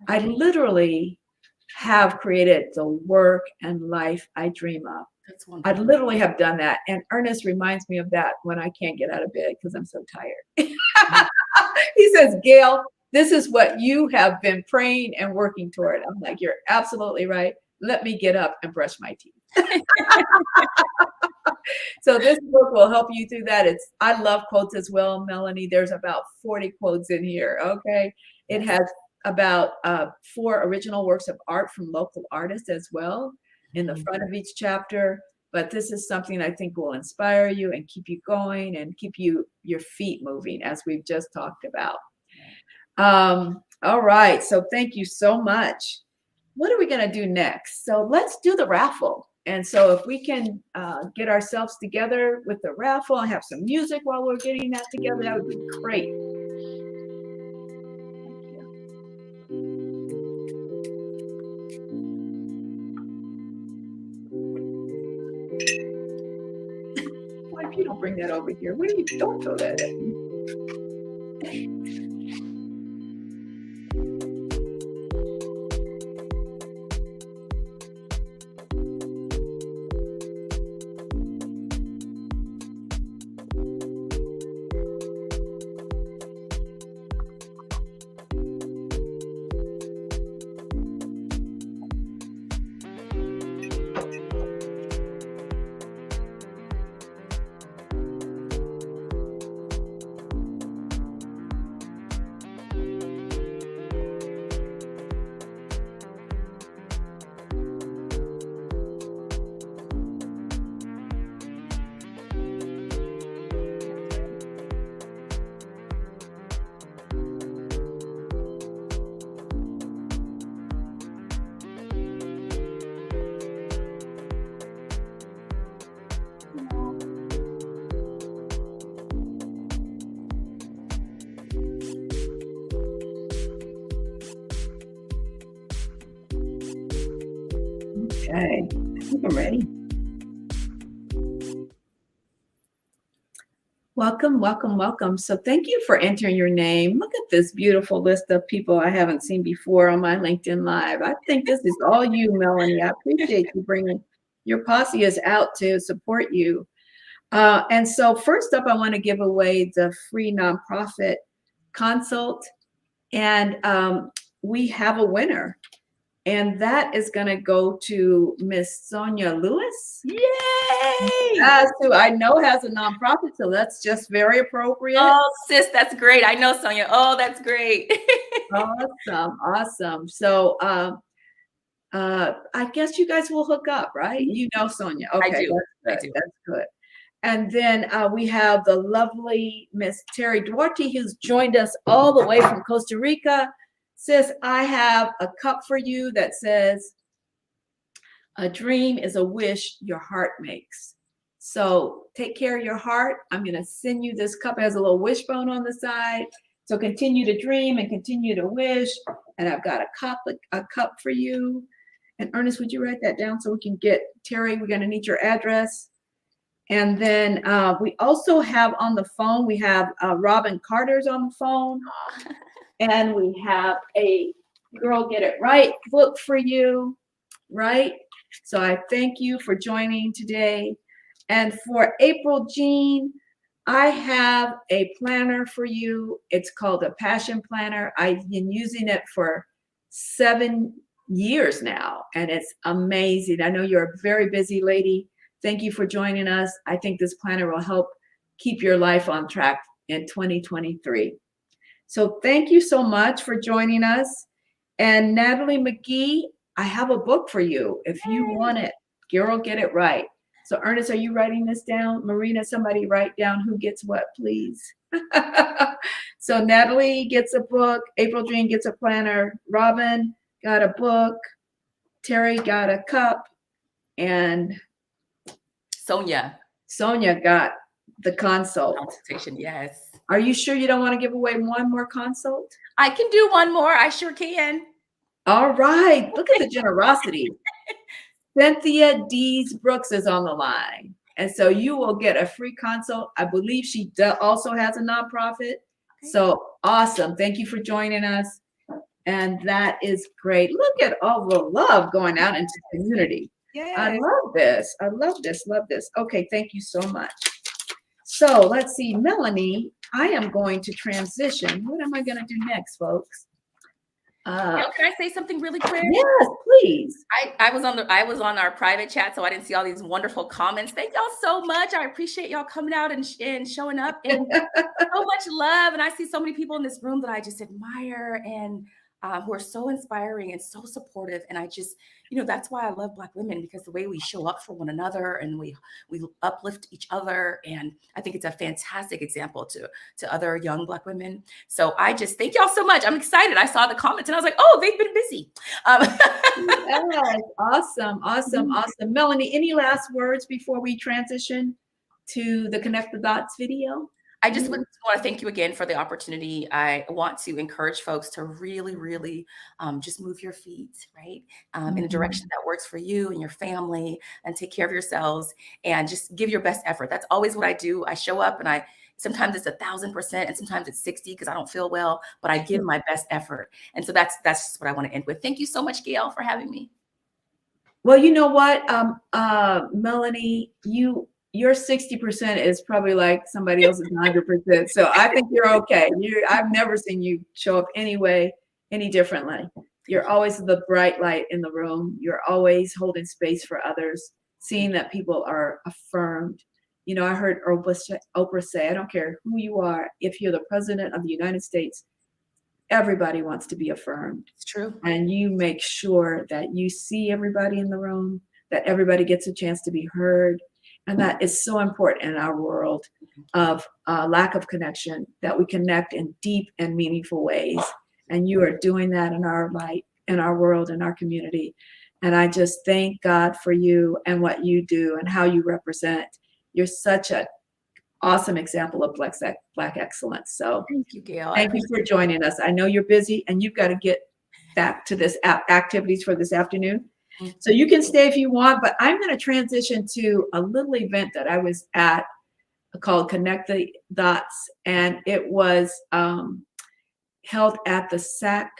I literally have created the work and life I dream of. That's I wonderful. literally have done that. And Ernest reminds me of that when I can't get out of bed because I'm so tired. He says, Gayle, this is what you have been praying and working toward. I'm like, you're absolutely right. Let me get up and brush my teeth. So this book will help you through that. I love quotes as well, Melanie. There's about 40 quotes in here. Okay. It has about 4 original works of art from local artists as well in the front of each chapter. But this is something I think will inspire you and keep you going and keep your feet moving, as we've just talked about. All right. So thank you so much. What are we going to do next? So let's do the raffle. And so if we can get ourselves together with the raffle and have some music while we're getting that together, that would be great. Why, if you don't bring that over here, what do you, don't throw that at me. Okay, I think I'm ready. Welcome, welcome, welcome. So thank you for entering your name. Look at this beautiful list of people I haven't seen before on my LinkedIn Live. I think this is all you, Melanie. I appreciate you bringing your posse is out to support you. And so first up, I want to give away the free nonprofit consult. And we have a winner. And that is going to go to Miss Sonia Lewis. Yay! Who I know has a nonprofit, so that's just very appropriate. Oh, sis, that's great. I know Sonia. Oh, that's great. Awesome, awesome. So I guess you guys will hook up, right? You know Sonia. Okay, I do. that's good. That's good. And then we have the lovely Miss Terry Duarte, who's joined us all the way from Costa Rica. Sis, I have a cup for you that says, a dream is a wish your heart makes. So take care of your heart. I'm going to send you this cup. It has a little wishbone on the side. So continue to dream and continue to wish. And I've got a cup for you. And Ernest, would you write that down so we can get Terry? We're going to need your address. And then we also have on the phone, we have Robin Carter's on the phone. And we have a Girl Get It Right book for you, right? So I thank you for joining today. And for April Jean, I have a planner for you. It's called a Passion Planner. I've been using it for 7 years now, and it's amazing. I know you're a very busy lady. Thank you for joining us. I think this planner will help keep your life on track in 2023. So thank you so much for joining us. And Natalie McGee, I have a book for you if you want it. Girl, get it right. So Ernest, are you writing this down? Marina, somebody write down who gets what, please. So Natalie gets a book. April Jean gets a planner. Robin got a book. Terry got a cup. And Sonia. Sonia got the consult. Consultation, yes. Are you sure you don't want to give away one more consult? I can do one more. I sure can. All right. Look at the generosity. Cynthia Dees Brooks is on the line. And so you will get a free consult. I believe she also has a nonprofit. Okay. So awesome. Thank you for joining us. And that is great. Look at all the love going out into the community. Yes. I love this. I love this. Love this. Okay. Thank you so much. So let's see, Melanie, I am going to transition. What am I going to do next, folks? Can I say something really quick? Yes, please. I was on our private chat, so I didn't see all these wonderful comments. Thank y'all so much. I appreciate y'all coming out and showing up, and so much love. And I see so many people in this room that I just admire and who are so inspiring and so supportive. And I just, that's why I love Black women, because the way we show up for one another and we uplift each other. And I think it's a fantastic example to other young Black women. So I just thank y'all so much. I'm excited. I saw the comments and I was like, oh, they've been busy. Yes, awesome. Melanie, any last words before we transition to the Connect the Dots video? I just want to thank you again for the opportunity. I want to encourage folks to really, really just move your feet, right? In a direction that works for you and your family, and take care of yourselves and just give your best effort. That's always what I do. I show up and sometimes it's 1,000% and sometimes it's 60 because I don't feel well, but I give my best effort. And so that's just what I want to end with. Thank you so much, Gayle, for having me. Well, you know what, Melanie, your 60% is probably like somebody else's 100%. So I think you're okay. I've never seen you show up any differently. You're always the bright light in the room. You're always holding space for others, seeing that people are affirmed. I heard Oprah say, I don't care who you are, if you're the president of the United States, everybody wants to be affirmed. It's true. And you make sure that you see everybody in the room, that everybody gets a chance to be heard. And that is so important in our world of lack of connection, that we connect in deep and meaningful ways. And you are doing that in our life, in our world, in our community. And I just thank God for you and what you do and how you represent. You're such an awesome example of Black excellence. So thank you, Gayle. Thank you for joining us. I know you're busy and you've got to get back to this activities for this afternoon. So you can stay if you want, but I'm going to transition to a little event that I was at called Connect the Dots, and it was held at the SAC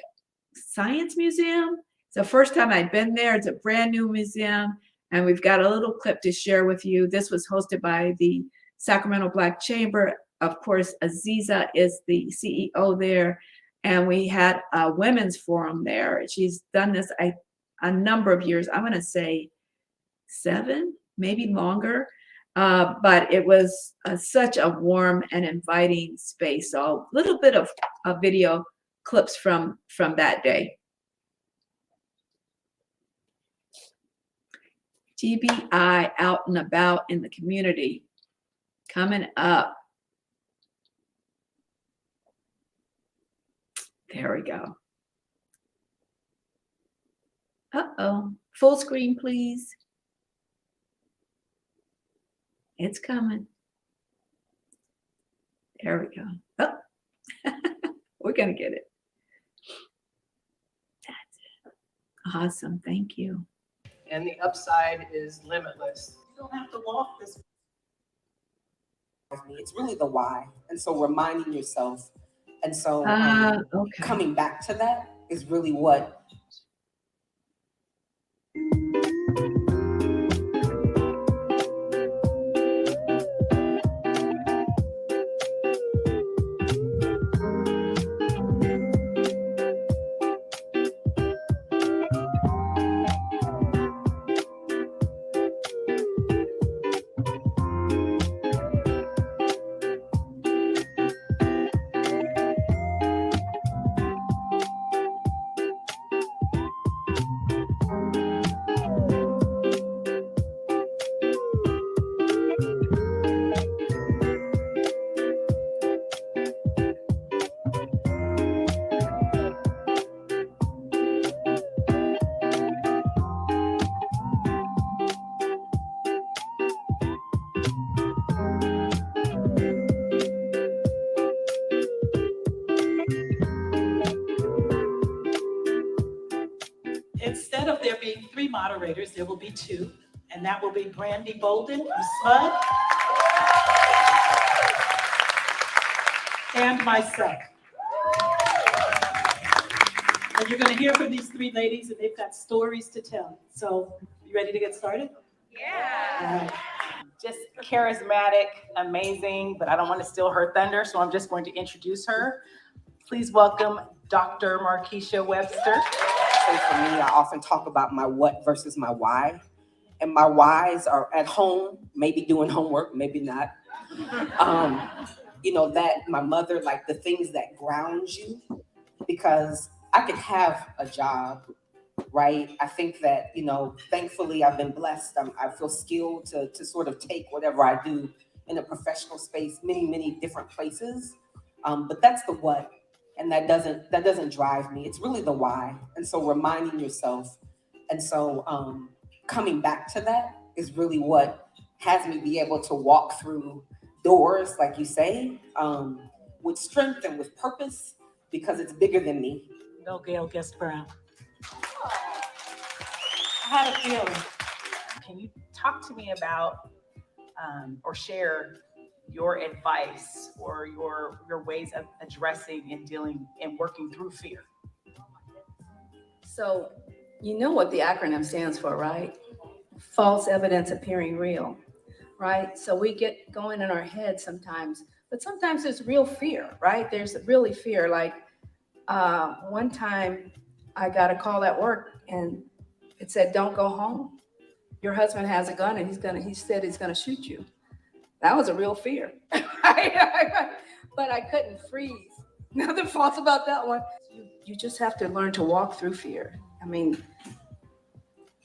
Science Museum. It's the first time I'd been there. It's a brand new museum, and we've got a little clip to share with you. This was hosted by the Sacramento Black Chamber. Of course, Aziza is the CEO there, and we had a women's forum there. She's done this, a number of years, I'm going to say 7, maybe longer, but it was such a warm and inviting space. So a little bit of video clips from that day. GBI out and about in the community coming up. There we go. Uh-oh. Full screen, please. It's coming. There we go. Oh, we're going to get it. That's it. Awesome. Thank you. And the upside is limitless. You don't have to walk this. It's really the why. And so reminding yourself. And so okay. Coming back to that is really what there be 3 moderators, there will be 2, and that will be Brandy Bolden from SMUD and myself. And you're going to hear from these 3 ladies, and they've got stories to tell. So, you ready to get started? Yeah. All right. Just charismatic, amazing, but I don't want to steal her thunder, so I'm just going to introduce her. Please welcome Dr. Markeisha Webster. So for me, I often talk about my what versus my why. And my whys are at home, maybe doing homework, maybe not. That my mother, like the things that ground you, because I could have a job, right? I think that, thankfully I've been blessed. I feel skilled to sort of take whatever I do in a professional space, many, many different places. But that's the what. And that doesn't drive me. It's really the why. And so reminding yourself. And so coming back to that is really what has me be able to walk through doors, like you say, with strength and with purpose, because it's bigger than me. No, Gayle Guest Brown. I had a feeling. Can you talk to me about or share your advice or your ways of addressing and dealing and working through fear? So, you know what the acronym stands for, right? False evidence appearing real, right? So we get going in our head sometimes, but sometimes there's real fear, right? There's really fear. Like one time I got a call at work and it said, "Don't go home. Your husband has a gun and he said he's gonna shoot you." That was a real fear. But I couldn't freeze. Nothing false about that one. You just have to learn to walk through fear. I mean,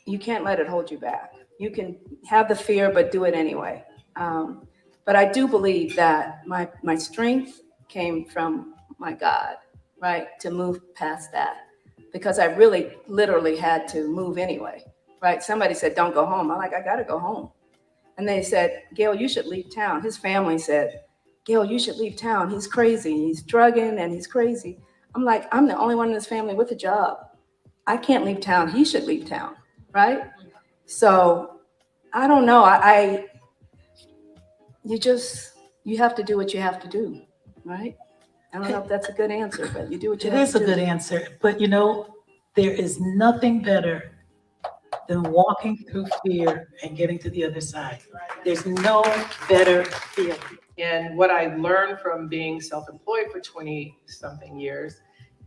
you can't let it hold you back. You can have the fear, but do it anyway. But I do believe that my strength came from my God, right? To move past that. Because I really literally had to move anyway, right? Somebody said, "Don't go home." I'm like, I gotta go home. And they said, "Gayle, you should leave town." His family said, "Gayle, you should leave town. He's crazy. He's drugging and he's crazy." I'm like, I'm the only one in this family with a job. I can't leave town. He should leave town, right? So I don't know. You have to do what you have to do, right? I don't know if that's a good answer, but you do what you have to do. It is a good answer, but there is nothing better than walking through fear and getting to the other side. There's no better feeling. And what I learned from being self-employed for 20-something years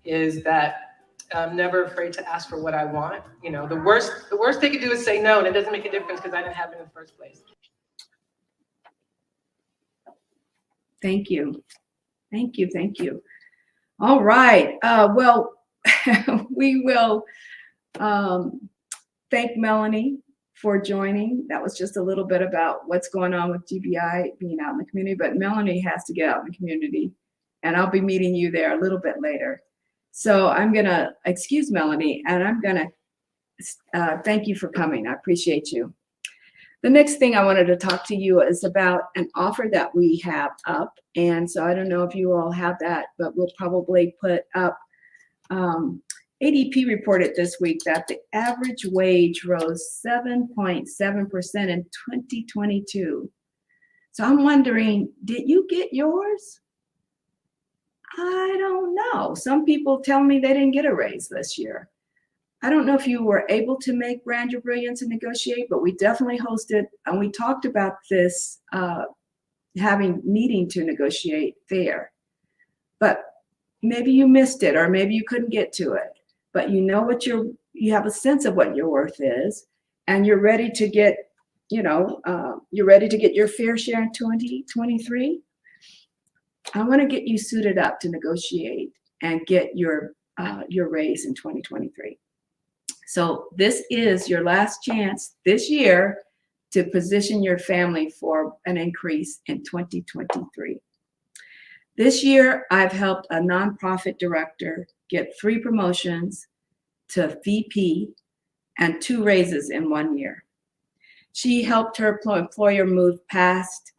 is that I'm never afraid to ask for what I want. The worst they could do is say no, and it doesn't make a difference because I didn't have it in the first place. Thank you. Thank you. Thank you. All right. Well, we will thank Mellonie for joining. That was just a little bit about what's going on with GBI being out in the community, but Mellonie has to get out in the community, and I'll be meeting you there a little bit later. So I'm going to excuse Mellonie, and I'm going to thank you for coming. I appreciate you. The next thing I wanted to talk to you is about an offer that we have up. And so I don't know if you all have that, but we'll probably put up. ADP reported this week that the average wage rose 7.7% in 2022. So I'm wondering, did you get yours? I don't know. Some people tell me they didn't get a raise this year. I don't know if you were able to make Brand Your Brilliance and negotiate, but we definitely hosted, and we talked about this needing to negotiate there. But maybe you missed it, or maybe you couldn't get to it. But you know what you have a sense of what your worth is, and you're ready to get, you're ready to get your fair share in 2023. I want to get you suited up to negotiate and get your raise in 2023. So this is your last chance this year to position your family for an increase in 2023. This year, I've helped a nonprofit director get 3 promotions to VP and 2 raises in 1 year. She helped her employer move past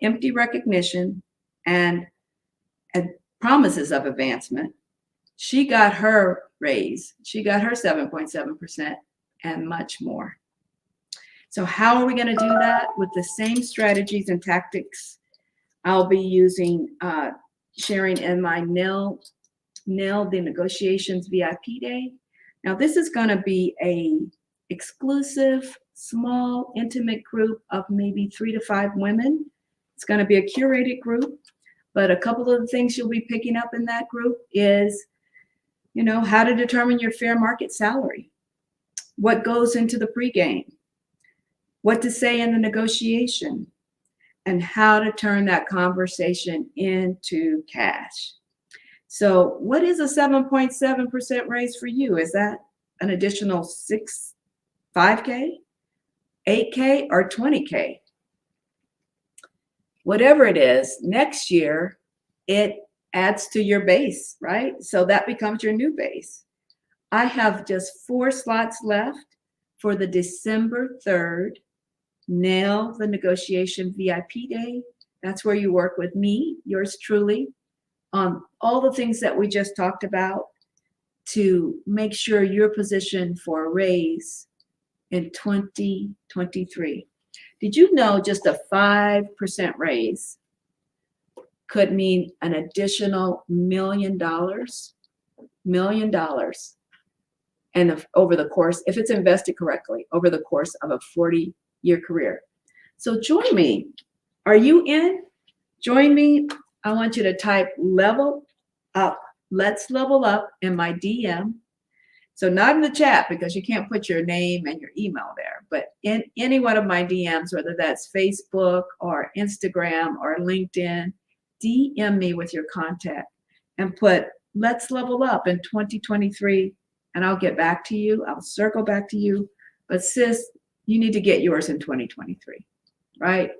empty recognition and promises of advancement. She got her raise. She got her 7.7%, and much more. So how are we going to do that? With the same strategies and tactics I'll be using, sharing in my Nail the Negotiations VIP Day. Now, this is going to be a exclusive, small, intimate group of maybe 3 to 5 women. It's going to be a curated group, but a couple of the things you'll be picking up in that group is, how to determine your fair market salary, what goes into the pregame, what to say in the negotiation, and how to turn that conversation into cash. So what is a 7.7% raise for you? Is that an additional 5K, 8K, or 20K? Whatever it is, next year, it adds to your base, right? So that becomes your new base. I have just 4 slots left for the December 3rd Nail the Negotiation VIP Day. That's where you work with me, yours truly, on all the things that we just talked about to make sure you're positioned for a raise in 2023. Did you know just a 5% raise could mean an additional $1 million? $1 million. And over the course, if it's invested correctly, over the course of a 40-year career. So join me. Are you in? Join me. I want you to type level up. Let's level up in my DM. So not in the chat because you can't put your name and your email there, but in any one of my DMs, whether that's Facebook or Instagram or LinkedIn, DM me with your contact and put let's level up in 2023 and I'll get back to you. I'll circle back to you. But sis, you need to get yours in 2023, right?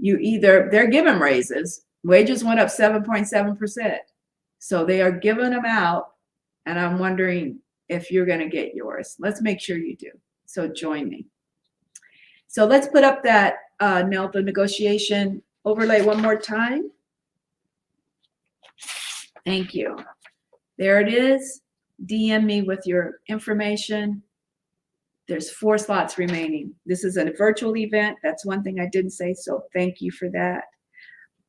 They're giving raises. Wages went up 7.7%. So they are giving them out. And I'm wondering if you're going to get yours. Let's make sure you do. So join me. So let's put up that Nail the Negotiation overlay one more time. Thank you. There it is. DM me with your information. There's 4 slots remaining. This is a virtual event. That's one thing I didn't say, so thank you for that.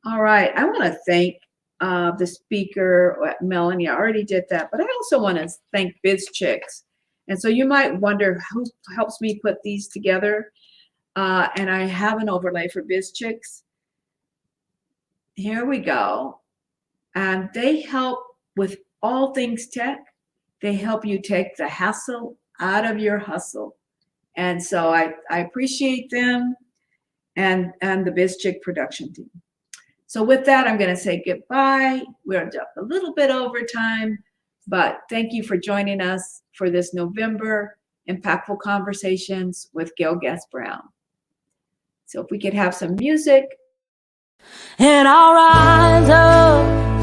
All right, I want to thank the speaker, Mellonie. I already did that, but I also want to thank Biz Chicks. And so you might wonder who helps me put these together. And I have an overlay for Biz Chicks. Here we go. And they help with all things tech. They help you take the hassle out of your hustle. And so I appreciate them and the Biz Chick production team. So with that, I'm going to say goodbye. We're just a little bit over time, but thank you for joining us for this November Impactful Conversations with Gayle Brown. So if we could have some music. And I'll rise up